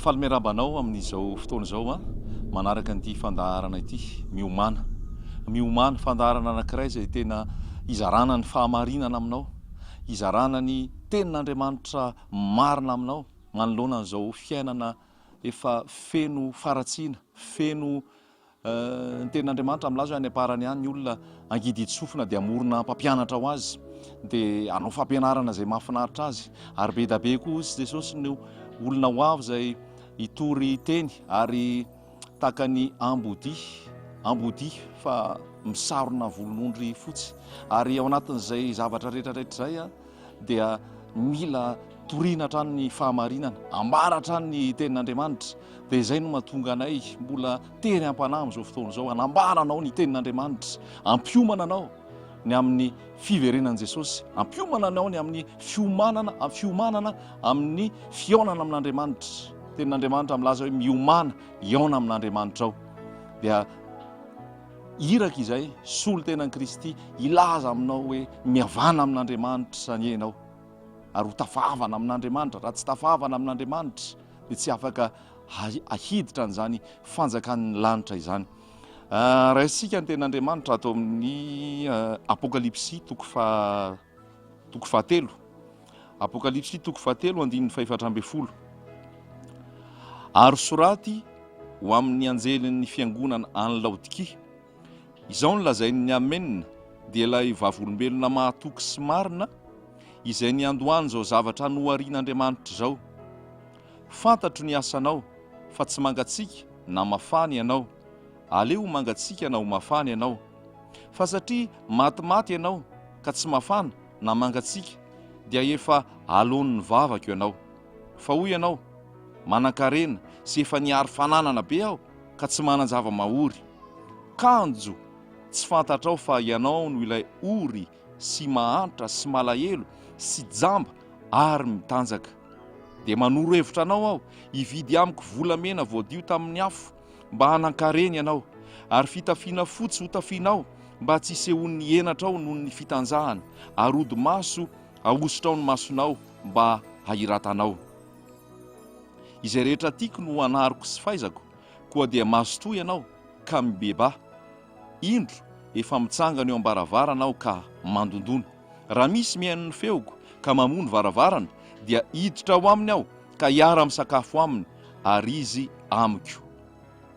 Mafaly miarabanao amin'izao fotoana izao manaraka an'ity fandaharana ity miomana fandaharana anankiray izay tena izarana ny fahamarinana aminao, izarana ny tenin'Andriamanitra marina aminao manoloana an'izao fiainana efa feno faratsiana, feno ny tenin'Andriamanitra milaza any aparany any ny olona angidy tsofina dia amorona mpampianatra ho azy dia anao fampianarana izay mahafinaritra azy ary be da be koa izy Jesosy no olona ho avy izay hitory teny ary tahaka ny ambodi fa misarona volon'ondry fotsy ary ao anatin'izay zavatra rehetrarehetra izay dia mila toriana hatrany ny fahamarinana, ambara hatrany ny tenin'Andriamanitra. Dia izay no mahatonga anay mbola tery am-panahy amin'izao fotoana izao, hanambara anao ny tenin'Andriamanitra, ampiomana anao ny amin'ny fiverenan'i Jesosy, ampiomana anao ny amin'ny fiomanana amin'ny fiaonana amin'Andriamanitra. Tenin'Andriamanitra milaza hoe miomana iaona amin'Andriamanitra ao. Dia iraka izay solo tenan'i Kristy ilaza aminao hoe mihavana amin'Andriamanitra zany ianao ary ho tafavana amin'Andriamanitra. Raha tsy tafavana amin'Andriamanitra dia tsy afaka ahiditra an'izany fanjakan'ny lanitra izany. Raha isika ny tenin'Andriamanitra atao amin'ny Apokalipsy toko fahatelo, Apokalipsy toko fahatelo andininy fahaefatra ambin'ny folo. Ary soraty ho amin'ny anjelin'ny fiangonana any Laodikia, izao no lazainy ny amenina dia ilay vavolombelona mahatoky sy marina izay ny andohany izao zavatra noharian'Andriamanitra izao. Fantatro ny asanao fa tsy mangatsiaka na mafana ianao. Aleo mangatsiaka na ho mafana ianao. Fa satria matimaty ianao ka tsy mafana na mangatsiaka dia efa alon'ny vavaka ianao. Fa hoy ianao manan-karena sy efa niary fananana be aho ka tsy manan-java-mahory. Kanjo tsy fantatrao fa ianao no ilay ory sy mahantra sy malahelo sy jamba ary mitanjaka. Dia manoro hevitra anao aho hividy amiko volamena voadio tamin'ny afo mba hanan-karena ianao ary fitafiana fotsy ho tafianao mba tsy hisehon'ny enatrao noho ny fitanjahana ary ody maso ahosotrao ny masonao mba hahiratanao. Izay rehetra tiako no anariko sy faizako koa dia masotoa ianao ka mibeba. Indro efa mitsangana eo am-baravarana ka mandondona. Raha misy mihaino ny feoko ka mamono varavarana dia hiditra ao aminy aho ka hiara misakafo aminy ary izy amiko.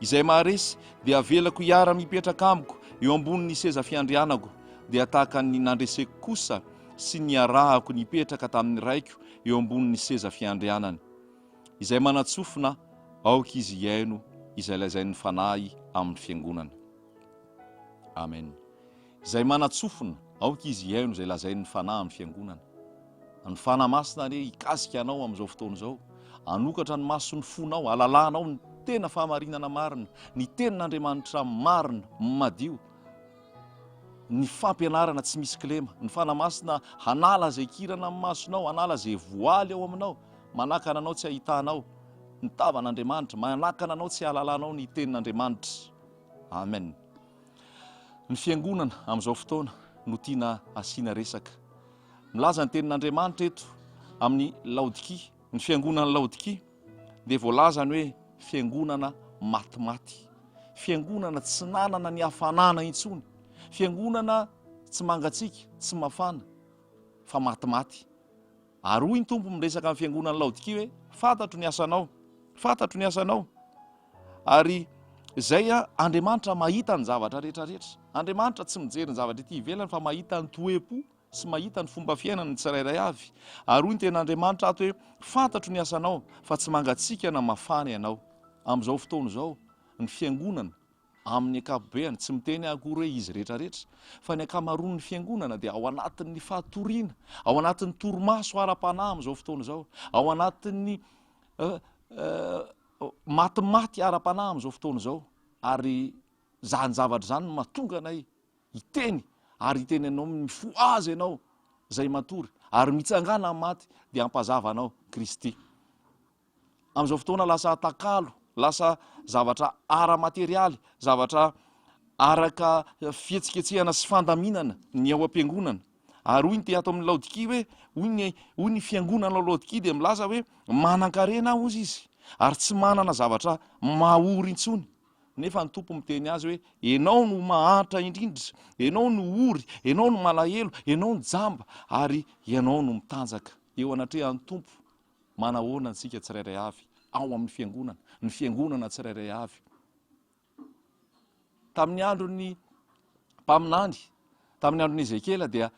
Izay maharesy dia avelako hiara mipetraka amiko eo ambonin'ny seza fiandrianako dia tahaka ny nandreseko kosa sy niarahako nipetraka tamin'ny raiko eo ambonin'ny seza fiandrianany. Izay manatsofina aoka izy hiaino izay lazain'ny fanahy amin'ny fiangonana. Amen. Izay manatsofina aoka izy hiaino izay lazain'ny fanahy amin'ny fiangonana. Ny fanahy masina anie hikasika anao amin'izao fotoana izao, anokatra ny mason'ny fonao, alalanao ny tena fahamarinana marina, ny tenin'Andriamanitra marina, madio, ny fampianarana tsy misy kilema. Ny fanahy masina hanala izay kirana amin'ny masonao, hanala izay voaly ao aminao, manakana anao tsy ahitanao ny tavan'Andriamanitra, manakana anao tsy halalanao ny tenin'Andriamanitra. Amen. Ny fiangonana amin'izao fotoana no tiana asiana resaka. Milaza ny tenin'Andriamanitra eto amin'ny Laodikia, ny fiangonana Laodikia dia voalazany hoe fiangonana matimaty, fiangonana tsy nanana ny hafanana intsony, fiangonana tsy mangatsiaka, tsy mafana fa matimaty. Ary hoy ny tompo miresaka amin'ny fiangonana Laodikia hoe fantatro ny asanao, fantatro ny asanao. Ary izay Andriamanitra mahita ny zavatra rehetrarehetra. Andriamanitra tsy mijery ny zavatra ety ivelany fa mahita ny toepo sy mahita ny fomba fiainana ny tsirairay avy. Ary hoy ny ten'Andriamanitra ato hoe fantatro ny asanao fa tsy mangatsiaka na mafana ianao. Amin'izao fotoana izao ny fiangonana amin'ny ankapobeny tsy miteny akory hoe izy rehetrarehetra fa ny ankamaroan'ny fiangonana dia ao anatin'ny fatoriana, ao anatin'ny torimaso ara-panahy amin'izao fotoana izao, ao anatin'ny matimaty ara-panahy amin'izao fotoana izao. Ary zany zavatra zany no mahatonga anay hiteny ary hiteny anao mifo azy ianao izay matory ary mitsangana amin'ny maty dia hampazava anao Kristy. Amin'izao fotoana lasa atakalo, lasa zavatra ara-materialy, zavatra araka fihetsiketsehana sy fandaminana ny ao am-piangonana. Ary hoy ny ato amin'ny Laodikia hoe hoy ny fiangonana Laodikia dia milaza hoe manan-karena hozy izy, ary tsy manana zavatra mahory intsony. Nefa ny tompo miteny azy hoe enao no mahantra indrindra, enao no ory, enao no malahelo, enao no jamba, ary enao no mitanjaka. Eo anatrehan'ny tompo manahoana antsika tsirairay avy ao amin'ny fiangonana, ny fiangonana tsirairay avy. Tamin'ny andron'ny mpaminany, tamin'ny andron'ny Ezekela dia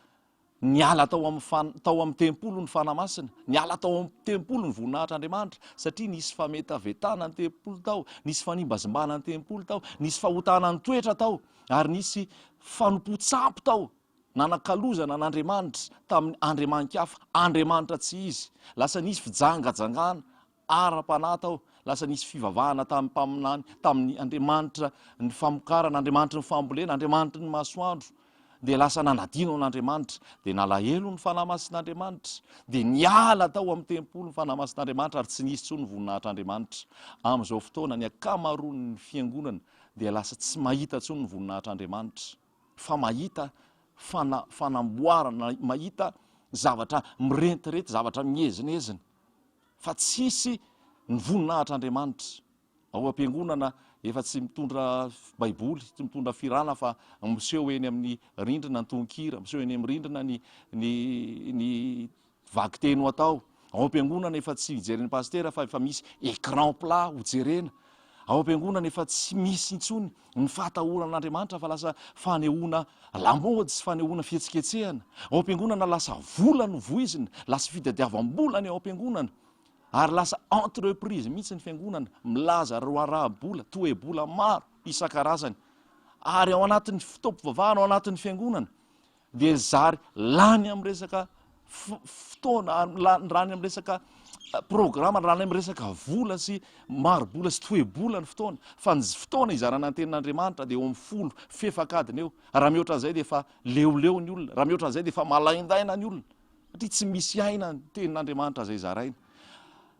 niala tao amin'ny tempolo ny fanamasina, niala tao amin'ny tempolo ny voninahitr'Andriamanitra, satria nisy fametavetana ny tempolo tao, nisy fanimbazimbana ny tempolo tao, nisy fahotana ny toetra tao, ary nisy fanompo-tsampy tao, nanakalozana n'Andriamanitra tamin'ny andriaman-kafa, Andriamanitra tsy izy. Lasa nisy fijangajangana ara-panahy tao, lasa nisy fivavahana tamin'ny mpaminany, tamin'ny Andriamanitra ny famokarana, Andriamanitra ny fambolena, Andriamanitra ny masoandro. Dia lasa nanadino n'Andriamanitra, dia nalahelo ny fanamasin'Andriamanitra, dia niala tao amin'ny tempolo ny fanamasin'Andriamanitra, ary tsy nisy tsony ny voninahitr'Andriamanitra. Amin'izao fotoana ny akamaroan'ny fiangonana dia lasa tsy mahita tsony ny voninahitr'Andriamanitra, fa mahita fanamboarana, mahita zavatra mirentirety, zavatra mihezinezina, fa tsisy ny voninahitr'Andriamanitra. Ao am-piangonana efa tsy mitondra baiboly, tsy mitondra firana, fa miseho eny amin'ny rindrina ny tononkira, miseho eny amin'ny rindrina ny vakiteny atao. Ao am-piangonana efa tsy hijereny pastera, fa efa misy écran plat hojerena. Ao am-piangonana efa tsy misy intsony ny fahatahoran'Andriamanitra, fa lasa fanehoana lamaody sy fanehoana fihetsiketsehana. Ao am-piangonana lasa vola no voizina, lasa fitadiavam-bola ny ao am-piangonana, ary lasa entreprise mihitsy ny fiangonana, milaza roaraha-bola, toe-bola maro isan-karazany. Ary ao anatin'ny fitaovam-pivavahana, ao anatin'ny fiangonana dia zary lany amin'ny resaka fotoana, rany amin'ny resaka programa, rany amin'ny resaka vola sy maro-bola sy toe-bola ny fotoana. Fa ny fotoana izarana ny tenin'Andriamanitra dia eo amin'ny 10 fefakadiny eo. Raha mihoatra an'izay dia efa leoleo ny olona, raha mihoatra an'izay dia efa malaindaina ny olona, satria tsy misy aina ny tenin'Andriamanitra zay zaraina.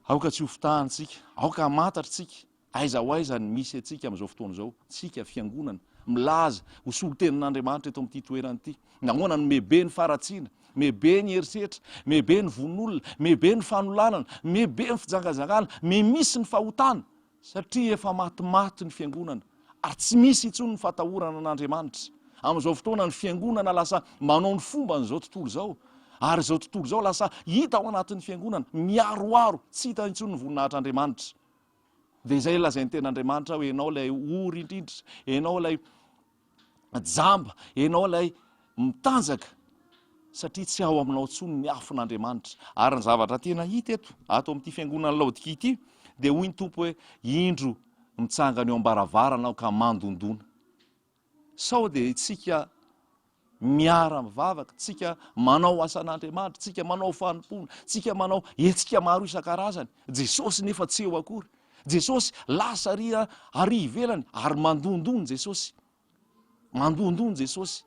Aoka tsy ho fitahantsika, aoka hamantatritsika aiza ho aiza ny misy atsika amin'izao fotoana izao, tsika fiangonana milaza ho solo-tenin'Andriamanitra eto amin'ity toerana ity. Nahoana ny mebe ny faratsiana, mebe ny herisetra, mebe ny vonon'olona, mebe ny fanolanana, mebe ny fijangajangana, misy ny fahotana, satria efa matimaty ny fiangonana, ary tsy misy intsony ny fatahorana n'Andriamanitra. Amin'izao fotoana ny fiangonana lasa manao ny fomba n'izao tontolo izao, ary izao tontolo izao lasa hita ao anatin'ny fiangonana miaroaro, tsy hita intsony ny voninahitr'Andriamanitra. Dia izay lazain'ny ten'Andriamanitra hoe enao ilay ory indrindra, enao ilay jamba, enao ilay mitanjaka, satria tsy ao aminao intsony ny afon'Andriamanitra. Ary ny zavatra tena hita eto ato amin'ity fiangonana Laodikia ity dia hoy ny tompo hoe indro mitsangana eo am-baravarana ka mandondona. Sao dia itsika miara-mivavaka, tsika manao asan'Andriamanitra, tsika manao fanompona, tsika manao hetsika maro isan-karazany. Jesosy nefa tsy eo akory. Jesosy lasa ary ivelany, ary mandondony Jesosy. Mandondony Jesosy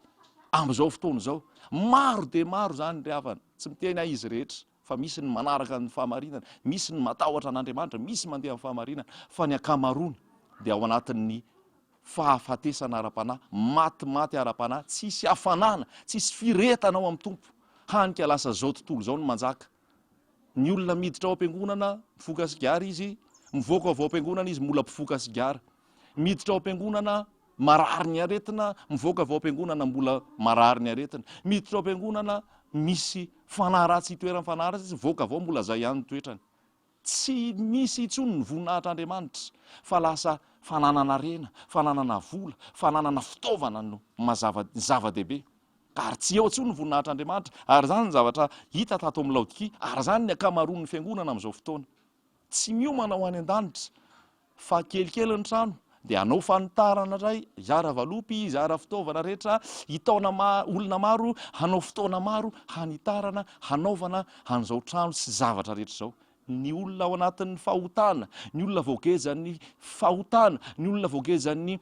amin'izao fotoana izao. Maro dia maro zany ny havana, tsy miteny izy rehetra, fa misy ny manaraka ny fahamarinana, misy ny matahotra n'Andriamanitra, misy mandeha amin'ny fahamarinana, fa ny akamaroany dia ao anatin'ny fahafatesana ara-panahy, matimaty ara-panahy, tsisy hafanana, tsisy firetana ao amin'ny tompo. Hanika lasa zao tontolo zao no manjaka. Ny olona miditra ao am-piangonana mifoka sigara izy, mivoaka avy ao am-piangonana izy mbola mpifoka sigara. Miditra ao am-piangonana marary ny aretina, mivoaka avy ao am-piangonana mbola marary ny aretina. Miditra ao am-piangonana misy fanahy ratsy itoerany fanahy ratsy izy, mivoaka avy ao mbola zay ihany ny toetrany. Tsy misy intsony ny voninahitr'Andriamanitra, fa lasa fananana rena, fananana vola, fananana fitaovana no zava-dehibe. Ary tsy eo intsony ny voninahitr'Andriamanitra. Ary zany ny zavatra hita tato amin'ny Laodikia, ary zany ny akamaroan'ny fiangonana amin'izao fotoana. Tsy miomana ho any an-danitra, fa kelikely ny trano dia hanao fanitarana ray, hizara valopy, hizara fitaovana rehetra, hitaona olona maro, hanao fotoana maro, hanitarana, hanaovana an'izao trano sy zavatra rehetra izao. Ny olona ao anatin'ny fahotana, ny olona voagezan'ny fahotana, ny olona voagezan'ny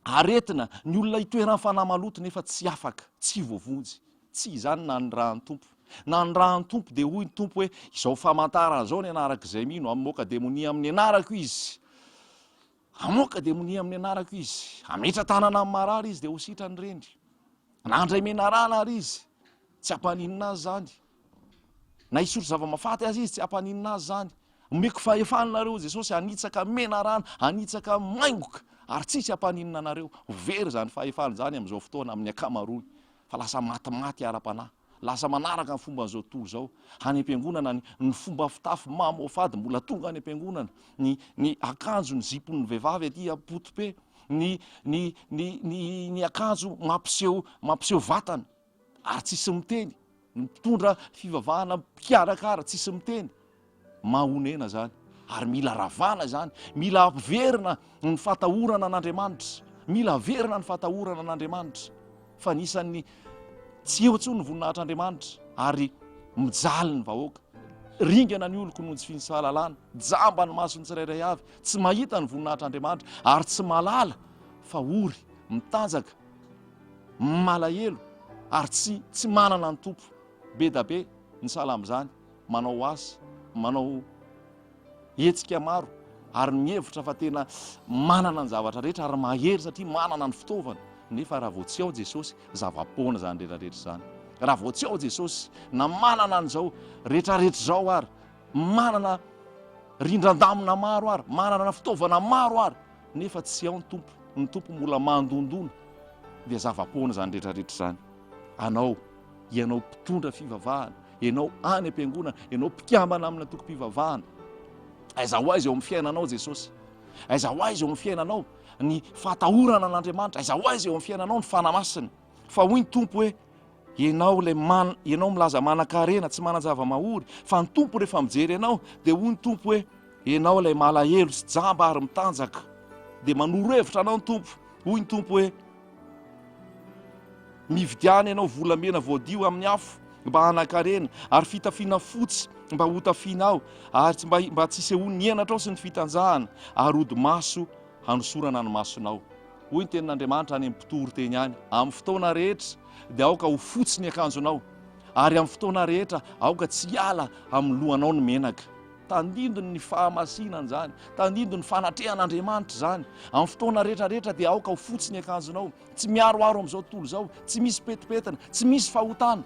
aretina, ny olona itoeran'ny fanahy maloto nefa tsy afaka, tsy voavonjy. Tsy izany na ny rahan'ny tompo. Na ny rahan'ny tompo dia hoy ny tompo hoe izao famantarana izao ny anarak'izay mino, amoaka demonia amin'ny anarako izy. Amoaka demonia amin'ny anarako izy. Ametra tanana amin'ny marary izy dia ho sitrany reny. Nandray menarana ary izy, tsy hampaninina azy zany. Na hisotro zava-mafaty azy izy, tsy hampaninina azy zany. omeko fahefananareo Jesosy, anitsaka mena rano, anitsaka maingoka, ary tsisy hampaninina anareo. Very zany fahefana zany amin'izao fotoana amin'ny ankamaroany, fa lasa matimaty ara-panahy, lasa manaraka ny fomba n'izao tontolo zao. Any am-piangonana ny fomba fitafy mamofady mbola tonga any am-piangonana, ny akanjo ny zipon'ny vehivavy aty apotope, ny akanjo mampiseho vatana ary tsisy miteny, mitondra fivavahana mpikarakara tsisy miteny. Mahonena zany, ary mila ravana zany, mila averina ny fatahorana an'Andriamanitra, mila averina ny fatahorana an'Andriamanitra. Fa nisan'ny tsy eo intsony ny voninahitr'Andriamanitra, ary mijaly ny vahoaka, ringana ny oloko noho ny tsy fiany fahalalana, jamba ny masony tsirairay avy, tsy mahita ny voninahitr'Andriamanitra, ary tsy malala fa ory, mitanjaka, malahelo, ary tsy manana ny tompo. Be da be ny sahala amin'izany, manao asa, manao hetsika maro, ary mihevitra fa tena manana ny zavatra rehetra ary mahery satria manana ny fitaovana. Nefa raha vao tsy ao Jesosy, zava-poana zany rehetrarehetra zany. Raha vao tsy ao Jesosy, na manana an'izao rehetrarehetra zao ary, manana rindran-damina maro ary, manana fitaovana maro ary, nefa tsy ao ny tompo mbola mandondona, dia zava-poana zany rehetrarehetra zany. Ianao mpitondra fivavahana, ianao any am-piangonana, ianao mpikambana amina tokom-pivavahana, aiza ho aiza eo amin'ny fiainanao Jesosy, aiza ho aiza eo amin'ny fiainanao ny fatahorana an'Andriamanitra, aiza ho aiza eo amin'ny fiainanao ny fanamasina. Fa hoy ny tompo hoe ianao milaza manan-karena tsy manan-java-mahory, fa ny tompo rehefa mijery ianao dia hoy ny tompo hoe ianao ilay malahelo sy jamba ary mitanjaka, dia manoro-hevitra anao ny tompo. Hoy ny tompo hoe mividiana ianao volamena voadio amin'ny afo mba hanan-karena, ary fitafiana fotsy mba hotafiana ao, ary mba tsy sehoany ny henatra ao sy ny fitanjahana, ary odi-maso hanosorana ny masonao. Hoy ny tenin'Andriamanitra any amin'ny mpitoro teny any, amin'ny fotoana rehetra dia aoka ho fotsy ny akanjonao, ary amin'ny fotoana rehetra aoka tsy hiala amin'ny lohanao ny menaka. Tandindony ny fahamasinana zany, tandindony ny fanatrehan'Andriamanitra zany. Amin'ny fotoana rehetrarehetra dia aoka ho fotsy ny akanjonao, tsy miaroaro amin'izao tontolo zao, tsy misy petipetana, tsy misy fahotana.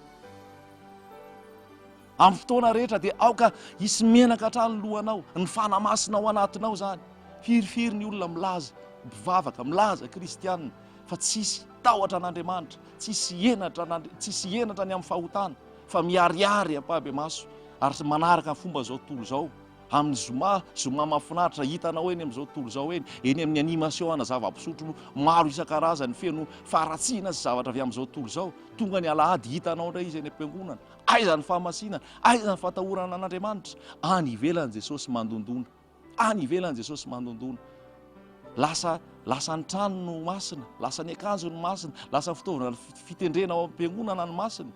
Amin'ny fotoana rehetra dia aoka hisy menaka hatrany lohanao, ny fanamasinao anatinao zany. Firifiry ny olona milaza mpivavaka, milaza kristianina, fa tsisy tahotra an'Andriamanitra, tsisy henatra ny amin'ny fahotana, fa miariary ampabe maso, ary manaraka ny fomba zao tontolo zao, amin'ny zoma mahafinaritra hitanao eny amin'izao tontolo zao eny amin'ny animation na zava-pisotro maro isan-karazany feno faratsiana sy zavatra avy amin'izao tontolo zao. Tonga ny alahady hitanao indray izy eny am-piangonana, aiza ny fahamasinana, aiza ny fatahorana an'Andriamanitra. Any ivelan'i Jesosy mandondona, any ivelan'i Jesosy mandondona. Lasa ny trano no masina, lasa ny akanjo no masina, lasa ny fitaovana fitendrena ao am-piangonana no masina.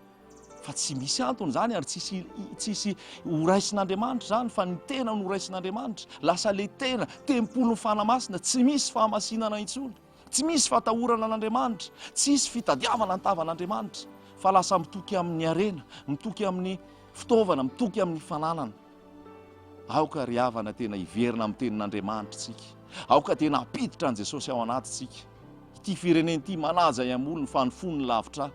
Fa tsy misy antony zany, ary tsisy horaisin'Andriamanitra zany, fa ny tena no horaisin'Andriamanitra. Lasa le tena tempolo ny fanamasina, tsy misy fahamasinana intsony, tsy misy fatahorana an'Andriamanitra, tsy misy fitadiavana ny tavan'Andriamanitra, fa lasa mitoky amin'ny arena, mitoky amin'ny fitaovana, mitoky amin'ny fananana. Aoka ry havana tena hiverina amin'ny tenin'Andriamanitra tsika, aoka tena apiditra an' Jesosy ao anatintsika. Ity firenena ity manaja iamolony fa ny fony lavitra.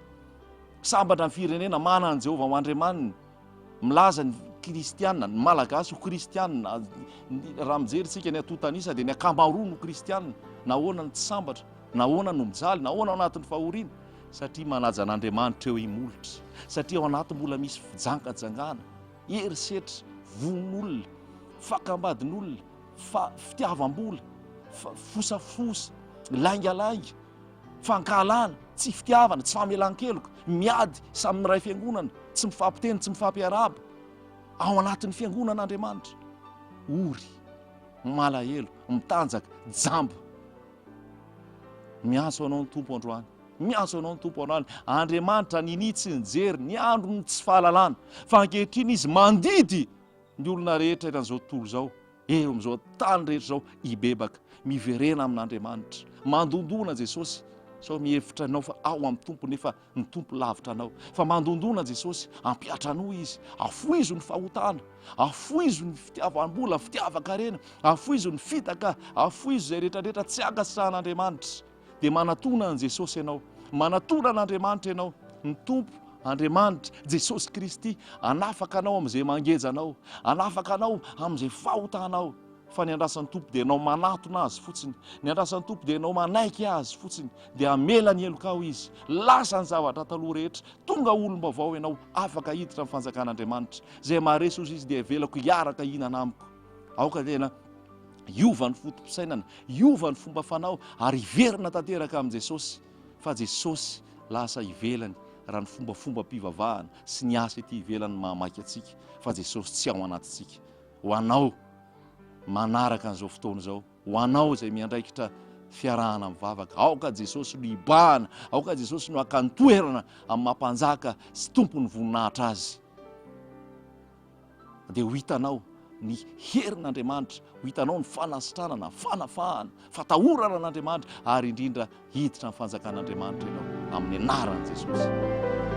Sambatra ny firenena manana ny Jehovah ho Andriamanina, milaza ny kristianina, ny malagasy ho kristianina. Raha mijery tsika ny atotanisa dia ny ankamaroany ho kristianina. Nahoana ny tsy sambatra, nahoana no mijaly, nahoana ao anatin'ny fahoriana, satria manaja an'Andriamanitra eo imolotra, satria ao anaty mbola misy fijangadjangana, herisetra, von'olona, fakambadin'olona, fitiavam-bola, fosafosa, laingalainga, fankalana, tsy fitiavana, tsy famelan-keloka, miady samy miray fiangonana, tsy mifampiteny, tsy mifampiaraba ao anatin'ny fiangonan'Andriamanitra. Ory, malahelo, mitanjaka, jamba. Miantso anao ny tompo androany, miantso anao ny tompo androany. Andriamanitra ninitsy nijery ny andro ny tsy fahalalana, fa ankehitriny izy mandidy ny olona rehetra eran'izao tontolo zao, eo amin'izao tany rehetra zao hibebaka, miverena amin'Andriamanitra. Mandondona Jesosy, sao mihevitra anao fa ao amin'ny tompo, nefa ny tompo lavitra anao. Fa mandondona Jesosy, ampiatrano izy, afoizo ny fahotana, afoizo ny fitiavam-bola, fitiavan-karena, afoizo ny fitaka, afoizo izay rehetrarehetra tsy ankasitrahan'Andriamanitra. Dia manatona an' Jesosy ianao, manatona an'Andriamanitra ianao. Ny tompo Andriamanitra Jesosy Kristy anafaka anao amin'izay mangeja anao, anafaka anao amin'izay fahotanao. Fa ny andrasan'ny tompo dia ianao manatona azy fotsiny, ny andrasan'ny tompo dia ianao manaiky azy fotsiny, dia amela ny elokao izy, lasa ny zavatra taloha rehetra, tonga olom-baovao ianao, afaka hiditra amin'ny fanjakan'Andriamanitra. Zay maharesy ozy izy dia velako hiaraka hihinana amiko. Aoka tena hiova ny fotom-pisainana, hiova ny fomba fanao, ary hiverina tanteraka amin'i Jesosy. Fa Jesosy lasa hivelany raha ny fombafomba-pivavahana sy ny asa ety ivelany mahamaky atsika. Fa Jesosy tsy ao anatintsika. Ho anao manaraka an'izao fotoana izao, ho anao izay miandraikitra fiarahana mivavaka, aoka Jesosy no hibahana, aoka Jesosy no hakantoerana amin'ny mampanjaka sy tompony voninahitra azy. Dia ho hitanao ny herin'Andriamanitra, ho hitanao ny fanasitranana, fanafahana, fatahorana n'Andriamanitra, ary indrindra hiditra amin'ny fanjakan'Andriamanitra ianao amin'ny anaran'i Jesosy.